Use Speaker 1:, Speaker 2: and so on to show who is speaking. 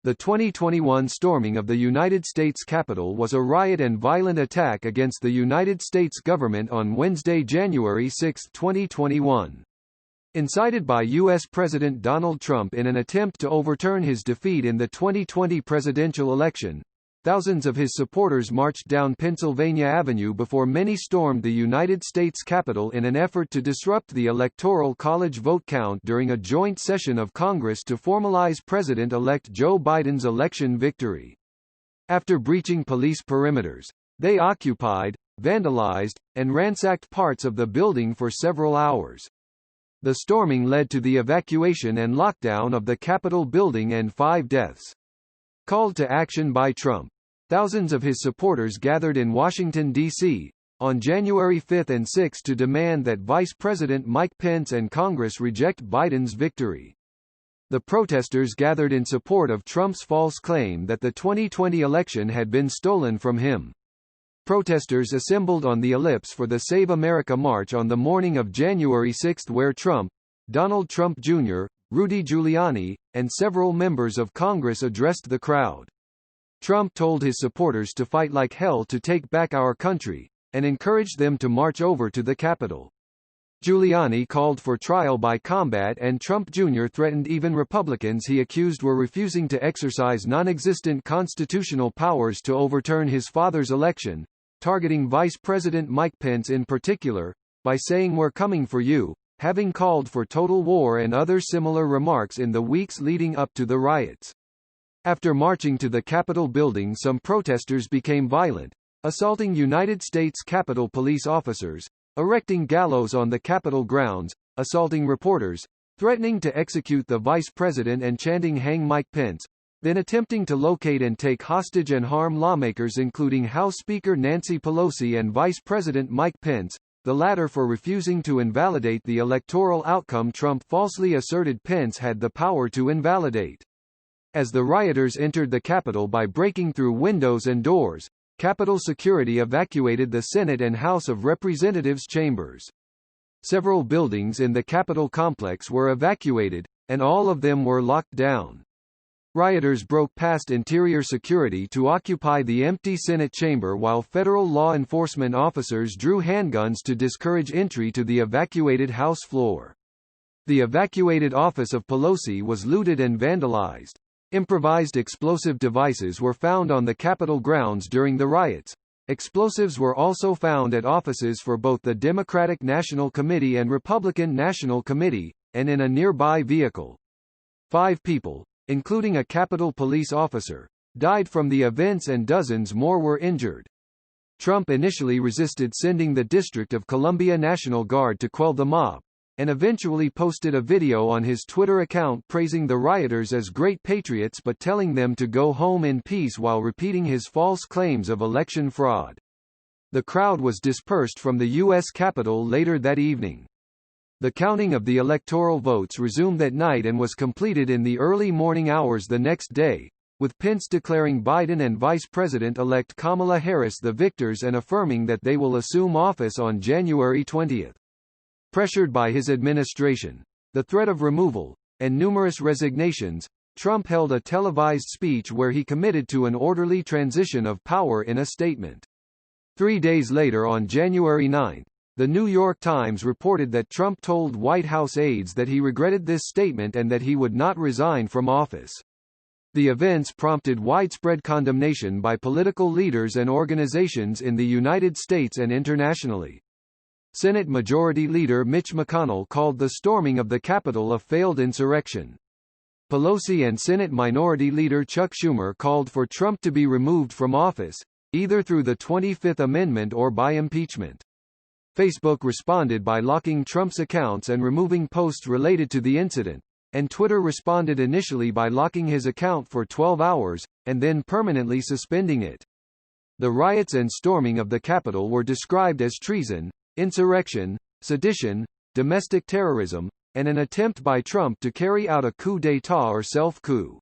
Speaker 1: The 2021 storming of the United States Capitol was a riot and violent attack against the United States government on Wednesday, January 6, 2021. Incited by U.S. President Donald Trump in an attempt to overturn his defeat in the 2020 presidential election, thousands of his supporters marched down Pennsylvania Avenue before many stormed the United States Capitol in an effort to disrupt the Electoral College vote count during a joint session of Congress to formalize President-elect Joe Biden's election victory. After breaching police perimeters, they occupied, vandalized, and ransacked parts of the building for several hours. The storming led to the evacuation and lockdown of the Capitol building and 5 deaths. Called to action by Trump, thousands of his supporters gathered in Washington, D.C., on January 5 and 6 to demand that Vice President Mike Pence and Congress reject Biden's victory. The protesters gathered in support of Trump's false claim that the 2020 election had been stolen from him. Protesters assembled on the ellipse for the Save America March on the morning of January 6 where Trump, Donald Trump Jr., Rudy Giuliani, and several members of Congress addressed the crowd. Trump told his supporters to fight like hell to take back our country, and encouraged them to march over to the Capitol. Giuliani called for trial by combat and Trump Jr. threatened even Republicans he accused were refusing to exercise non-existent constitutional powers to overturn his father's election, targeting Vice President Mike Pence in particular, by saying "We're coming for you," having called for total war and other similar remarks in the weeks leading up to the riots. After marching to the Capitol building, some protesters became violent, assaulting United States Capitol police officers, erecting gallows on the Capitol grounds, assaulting reporters, threatening to execute the vice president and chanting "Hang Mike Pence," then attempting to locate and take hostage and harm lawmakers including House Speaker Nancy Pelosi and Vice President Mike Pence, the latter for refusing to invalidate the electoral outcome Trump falsely asserted Pence had the power to invalidate. As the rioters entered the Capitol by breaking through windows and doors, Capitol security evacuated the Senate and House of Representatives chambers. Several buildings in the Capitol complex were evacuated, and all of them were locked down. Rioters broke past interior security to occupy the empty Senate chamber while federal law enforcement officers drew handguns to discourage entry to the evacuated House floor. The evacuated office of Pelosi was looted and vandalized. Improvised explosive devices were found on the Capitol grounds during the riots. Explosives were also found at offices for both the Democratic National Committee and Republican National Committee, and in a nearby vehicle. 5 people, including a Capitol police officer, died from the events and dozens more were injured. Trump initially resisted sending the District of Columbia National Guard to quell the mob, and eventually posted a video on his Twitter account praising the rioters as great patriots but telling them to go home in peace while repeating his false claims of election fraud. The crowd was dispersed from the U.S. Capitol later that evening. The counting of the electoral votes resumed that night and was completed in the early morning hours the next day, with Pence declaring Biden and Vice President-elect Kamala Harris the victors and affirming that they will assume office on January 20. Pressured by his administration, the threat of removal, and numerous resignations, Trump held a televised speech where he committed to an orderly transition of power in a statement. 3 days later on January 9, The New York Times reported that Trump told White House aides that he regretted this statement and that he would not resign from office. The events prompted widespread condemnation by political leaders and organizations in the United States and internationally. Senate Majority Leader Mitch McConnell called the storming of the Capitol a failed insurrection. Pelosi and Senate Minority Leader Chuck Schumer called for Trump to be removed from office, either through the 25th Amendment or by impeachment. Facebook responded by locking Trump's accounts and removing posts related to the incident, and Twitter responded initially by locking his account for 12 hours, and then permanently suspending it. The riots and storming of the Capitol were described as treason, insurrection, sedition, domestic terrorism, and an attempt by Trump to carry out a coup d'état or self-coup.